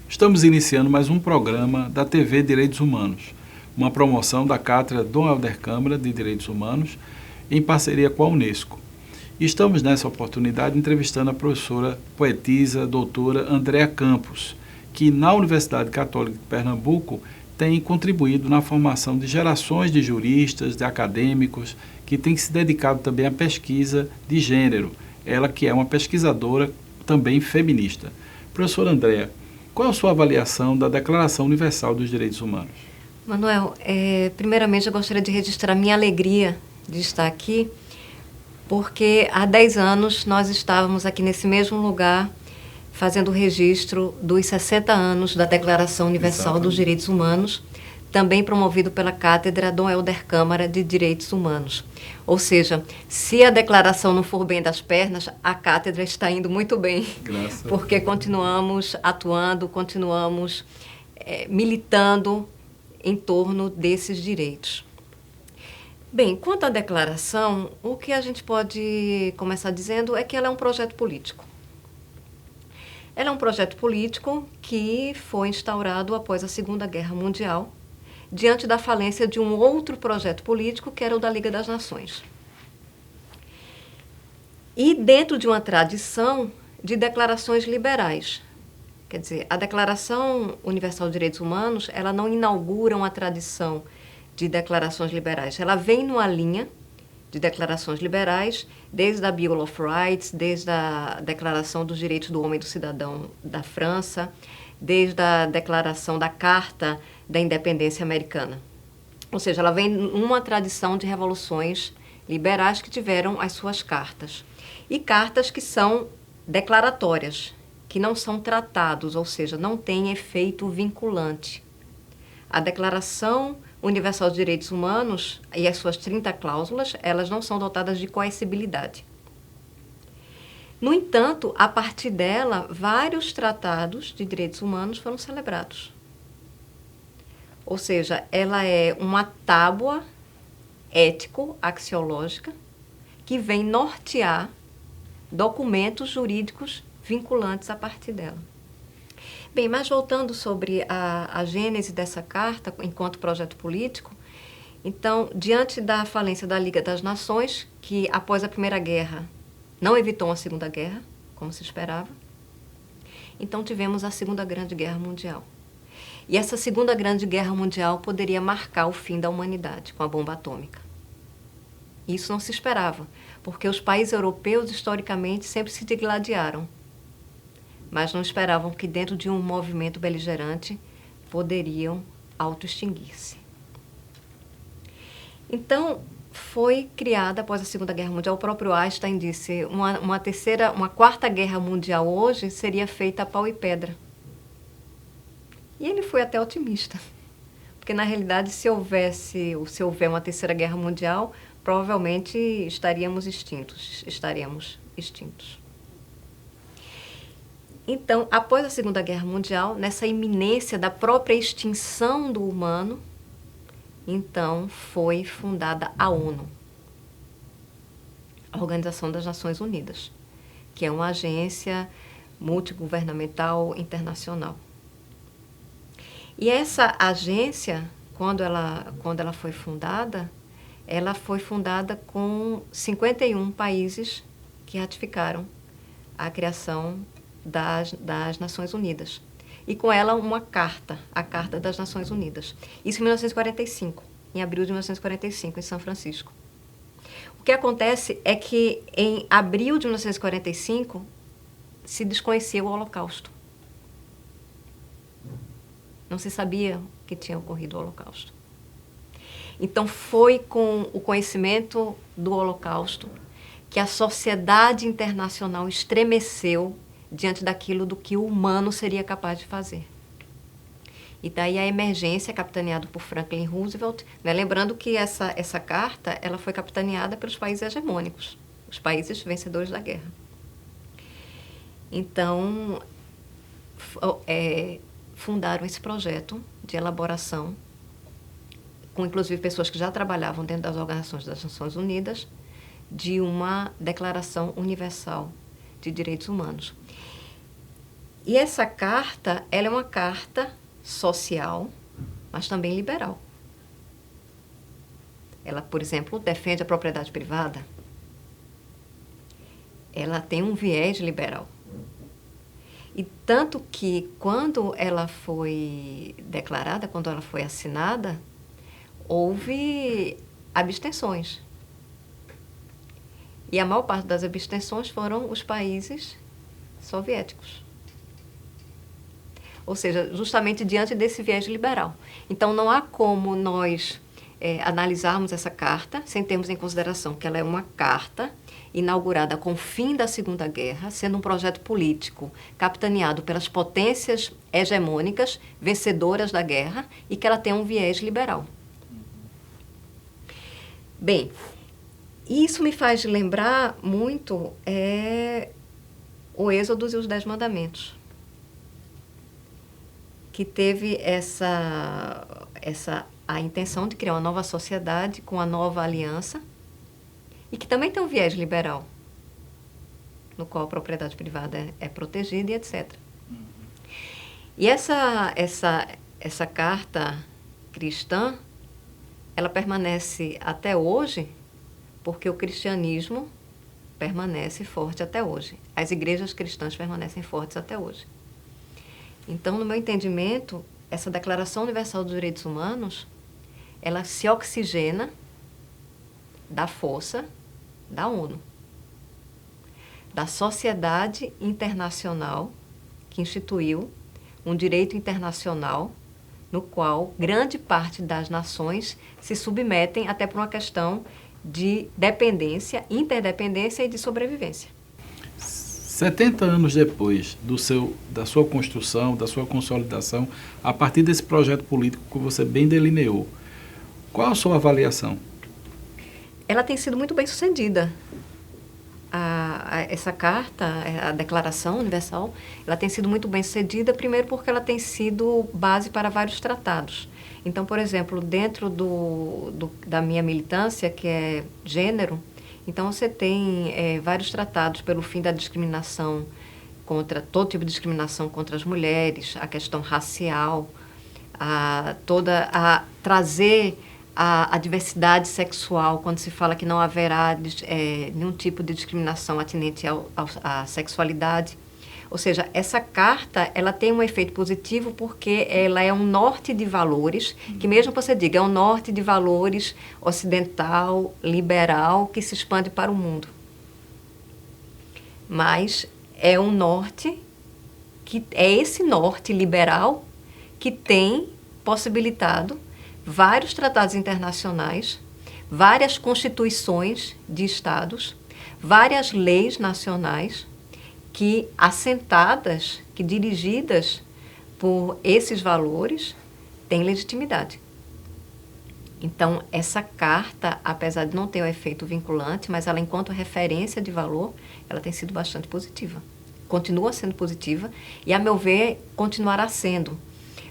Estamos iniciando mais um programa da TV Direitos Humanos, uma promoção da Cátedra Dom Helder Câmara de Direitos Humanos, em parceria com a Unesco. E estamos nessa oportunidade entrevistando a professora, poetisa, doutora Andréa Campos, que na Universidade Católica de Pernambuco tem contribuído na formação de gerações de juristas, de acadêmicos, que tem se dedicado também à pesquisa de gênero, ela que é uma pesquisadora também feminista. Professora Andréa, qual a sua avaliação da Declaração Universal dos Direitos Humanos? Manuel, primeiramente eu gostaria de registrar minha alegria de estar aqui, porque há 10 anos nós estávamos aqui nesse mesmo lugar fazendo o registro dos 60 anos da Declaração Universal dos Direitos Humanos, também promovido pela Cátedra Dom Helder Câmara de Direitos Humanos. Ou seja, se a declaração não for bem das pernas, a cátedra está indo muito bem, porque continuamos atuando, continuamos militando em torno desses direitos. Bem, quanto à declaração, o que a gente pode começar dizendo é que ela é um projeto político. Ela é um projeto político que foi instaurado após a Segunda Guerra Mundial, diante da falência de um outro projeto político, que era o da Liga das Nações. E dentro de uma tradição de declarações liberais. Quer dizer, a Declaração Universal de Direitos Humanos, ela não inaugura uma tradição de declarações liberais. Ela vem numa linha de declarações liberais, desde a Bill of Rights, desde a Declaração dos Direitos do Homem e do Cidadão da França, desde a Declaração da Carta da Independência Americana. Ou seja, ela vem numa tradição de revoluções liberais que tiveram as suas cartas. E cartas que são declaratórias, que não são tratados, ou seja, não têm efeito vinculante. A Declaração Universal dos Direitos Humanos e as suas 30 cláusulas, elas não são dotadas de coercibilidade. No entanto, a partir dela, vários tratados de direitos humanos foram celebrados. Ou seja, ela é uma tábua ético-axiológica que vem nortear documentos jurídicos vinculantes a partir dela. Bem, mas voltando sobre a gênese dessa carta enquanto projeto político, então, diante da falência da Liga das Nações, que após a Primeira Guerra não evitou uma Segunda Guerra, como se esperava, então tivemos a Segunda Grande Guerra Mundial. E essa Segunda Grande Guerra Mundial poderia marcar o fim da humanidade com a bomba atômica. Isso não se esperava, porque os países europeus, historicamente, sempre se digladiaram, mas não esperavam que dentro de um movimento beligerante poderiam auto-extinguir-se. Então, foi criada, após a Segunda Guerra Mundial, o próprio Einstein disse, uma quarta guerra mundial hoje seria feita a pau e pedra. E ele foi até otimista, porque na realidade se houver uma terceira guerra mundial, provavelmente estaríamos extintos. Então, após a Segunda Guerra Mundial, nessa iminência da própria extinção do humano, então foi fundada a ONU, a Organização das Nações Unidas, que é uma agência multigovernamental internacional. E essa agência, quando ela foi fundada com 51 países que ratificaram a criação das Nações Unidas. E com ela uma carta, a Carta das Nações Unidas. Isso em 1945, em abril de 1945, em São Francisco. O que acontece é que em abril de 1945 se desconhecia o Holocausto. Não se sabia que tinha ocorrido o Holocausto. Então, foi com o conhecimento do Holocausto que a sociedade internacional estremeceu diante daquilo do que o humano seria capaz de fazer. E daí a emergência, capitaneada por Franklin Roosevelt, né? Lembrando que essa carta ela foi capitaneada pelos países hegemônicos, os países vencedores da guerra. Então, fundaram esse projeto de elaboração, com inclusive pessoas que já trabalhavam dentro das organizações das Nações Unidas, de uma Declaração Universal de Direitos Humanos. E essa carta, ela é uma carta social, mas também liberal. Ela, por exemplo, defende a propriedade privada. Ela tem um viés liberal. E tanto que, quando ela foi declarada, quando ela foi assinada, houve abstenções. E a maior parte das abstenções foram os países soviéticos. Ou seja, justamente diante desse viés liberal. Então, não há como nós analisarmos essa carta sem termos em consideração que ela é uma carta inaugurada com o fim da Segunda Guerra, sendo um projeto político capitaneado pelas potências hegemônicas vencedoras da guerra e que ela tem um viés liberal. Bem, isso me faz lembrar muito o Êxodo e os 10 Mandamentos, que teve a intenção de criar uma nova sociedade com a nova aliança e que também tem um viés liberal, no qual a propriedade privada é protegida e etc. E essa carta cristã, ela permanece até hoje porque o cristianismo permanece forte até hoje. As igrejas cristãs permanecem fortes até hoje. Então, no meu entendimento, essa Declaração Universal dos Direitos Humanos, ela se oxigena da força da ONU, da sociedade internacional que instituiu um direito internacional no qual grande parte das nações se submetem até por uma questão de dependência, interdependência e de sobrevivência. 70 anos depois da sua construção, da sua consolidação, a partir desse projeto político que você bem delineou, qual a sua avaliação? Ela tem sido muito bem sucedida. Essa carta, a Declaração Universal, ela tem sido muito bem sucedida, primeiro porque ela tem sido base para vários tratados. Então, por exemplo, dentro da minha militância, que é gênero, então você tem vários tratados pelo fim da discriminação contra todo tipo de discriminação contra as mulheres, a questão racial, trazer a diversidade sexual, quando se fala que não haverá nenhum tipo de discriminação atinente à sexualidade. Ou seja, essa carta, ela tem um efeito positivo porque ela é um norte de valores, que mesmo que você diga, é um norte de valores ocidental, liberal, que se expande para o mundo. Mas é um norte, que é esse norte liberal que tem possibilitado vários tratados internacionais, várias constituições de estados, várias leis nacionais que assentadas, que dirigidas por esses valores, têm legitimidade. Então, essa carta, apesar de não ter o efeito vinculante, mas ela, enquanto referência de valor, ela tem sido bastante positiva. Continua sendo positiva e, a meu ver, continuará sendo.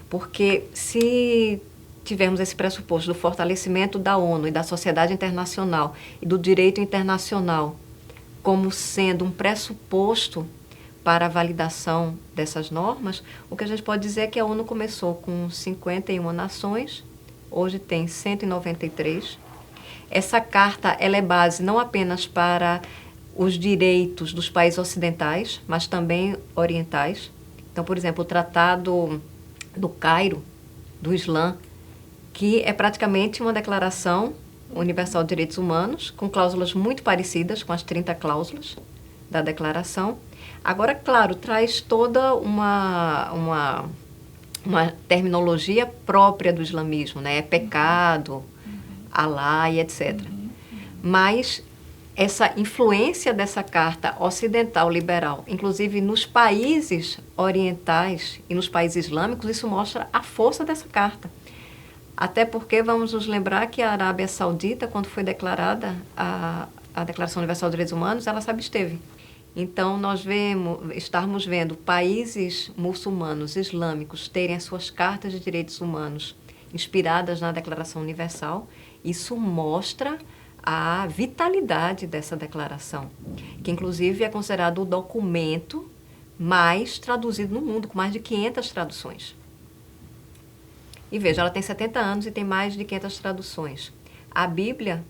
Porque se tivermos esse pressuposto do fortalecimento da ONU e da sociedade internacional e do direito internacional como sendo um pressuposto para a validação dessas normas, o que a gente pode dizer é que a ONU começou com 51 nações, hoje tem 193. Essa carta, ela é base não apenas para os direitos dos países ocidentais, mas também orientais. Então, por exemplo, o Tratado do Cairo, do Islã, que é praticamente uma declaração universal de direitos humanos, com cláusulas muito parecidas com as 30 cláusulas da declaração. Agora, claro, traz toda uma terminologia própria do islamismo, né? É pecado, Alá e etc. Mas essa influência dessa carta ocidental liberal, inclusive nos países orientais e nos países islâmicos, isso mostra a força dessa carta. Até porque vamos nos lembrar que a Arábia Saudita, quando foi declarada a Declaração Universal dos Direitos Humanos, ela se absteve. Então, nós estamos vendo países muçulmanos, islâmicos, terem as suas cartas de direitos humanos inspiradas na Declaração Universal. Isso mostra a vitalidade dessa declaração, que inclusive é considerado o documento mais traduzido no mundo, com mais de 500 traduções. E veja, ela tem 70 anos e tem mais de 500 traduções. A Bíblia,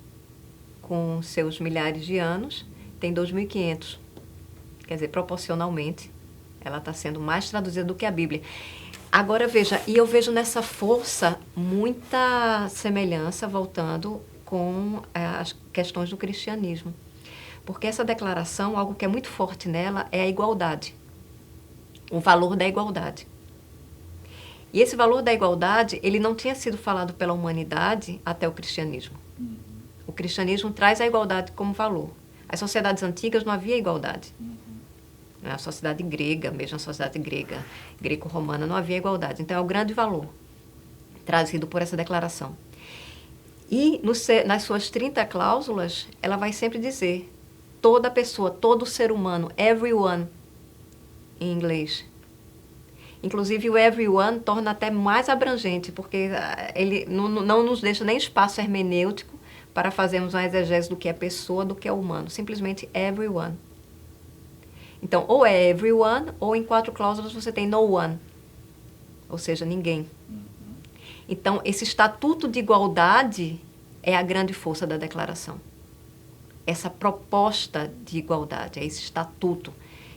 com seus milhares de anos, tem 2.500. Quer dizer, proporcionalmente, ela está sendo mais traduzida do que a Bíblia. Agora, veja, e eu vejo nessa força muita semelhança, voltando com as questões do cristianismo. Porque essa declaração, algo que é muito forte nela, é a igualdade. O valor da igualdade. E esse valor da igualdade, ele não tinha sido falado pela humanidade até o cristianismo. O cristianismo traz a igualdade como valor. As sociedades antigas não havia igualdade. Na sociedade grega, mesmo na sociedade grega, greco-romana, não havia igualdade. Então, é o grande valor trazido por essa declaração. E nas suas 30 cláusulas, ela vai sempre dizer toda pessoa, todo ser humano, everyone, em inglês. Inclusive, o everyone torna até mais abrangente, porque ele não nos deixa nem espaço hermenêutico para fazermos uma exegese do que é pessoa, do que é humano. Simplesmente everyone. Então, ou é everyone, ou em 4 cláusulas você tem no one, ou seja, ninguém. Então, esse estatuto de igualdade é a grande força da declaração. Essa proposta de igualdade, é esse estatuto.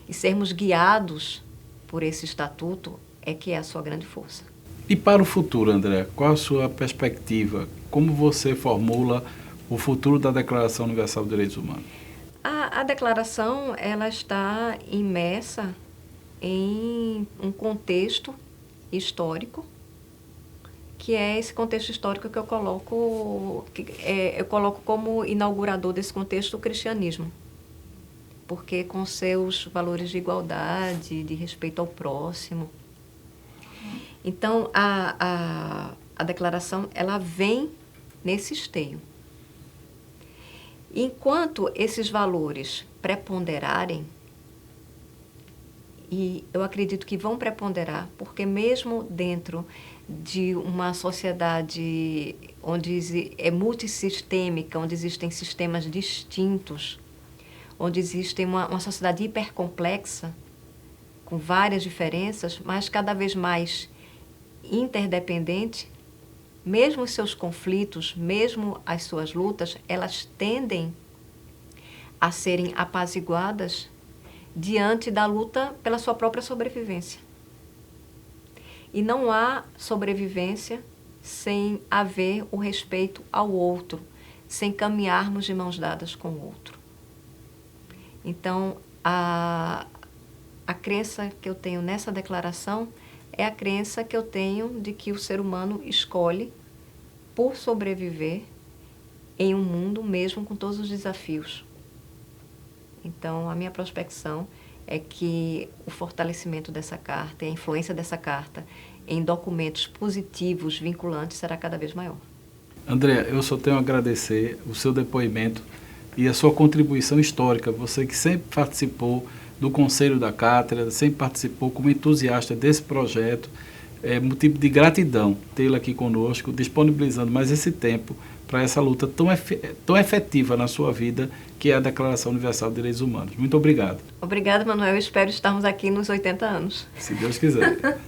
E sermos guiados por esse estatuto é que é a sua grande força. E para o futuro, André, qual a sua perspectiva? Como você formula o futuro da Declaração Universal dos Direitos Humanos? A declaração, ela está imersa em um contexto histórico, que é esse contexto histórico que eu coloco como inaugurador desse contexto o cristianismo. Porque com seus valores de igualdade, de respeito ao próximo. Então, a declaração, ela vem nesse esteio. Enquanto esses valores preponderarem, e eu acredito que vão preponderar, porque mesmo dentro de uma sociedade onde é multissistêmica, onde existem sistemas distintos, onde existe uma sociedade hipercomplexa, com várias diferenças, mas cada vez mais interdependente, mesmo os seus conflitos, mesmo as suas lutas, elas tendem a serem apaziguadas diante da luta pela sua própria sobrevivência. E não há sobrevivência sem haver o respeito ao outro, sem caminharmos de mãos dadas com o outro. Então, a crença que eu tenho nessa declaração é a crença que eu tenho de que o ser humano escolhe por sobreviver em um mundo mesmo com todos os desafios. Então, a minha prospecção é que o fortalecimento dessa carta e a influência dessa carta em documentos positivos, vinculantes, será cada vez maior. André, eu só tenho a agradecer o seu depoimento e a sua contribuição histórica. Você que sempre participou do Conselho da Cátedra, sempre participou como entusiasta desse projeto. É motivo de gratidão tê-lo aqui conosco, disponibilizando mais esse tempo para essa luta tão efetiva na sua vida, que é a Declaração Universal de Direitos Humanos. Muito obrigado. Obrigada, Manuel. Eu espero estarmos aqui nos 80 anos. Se Deus quiser.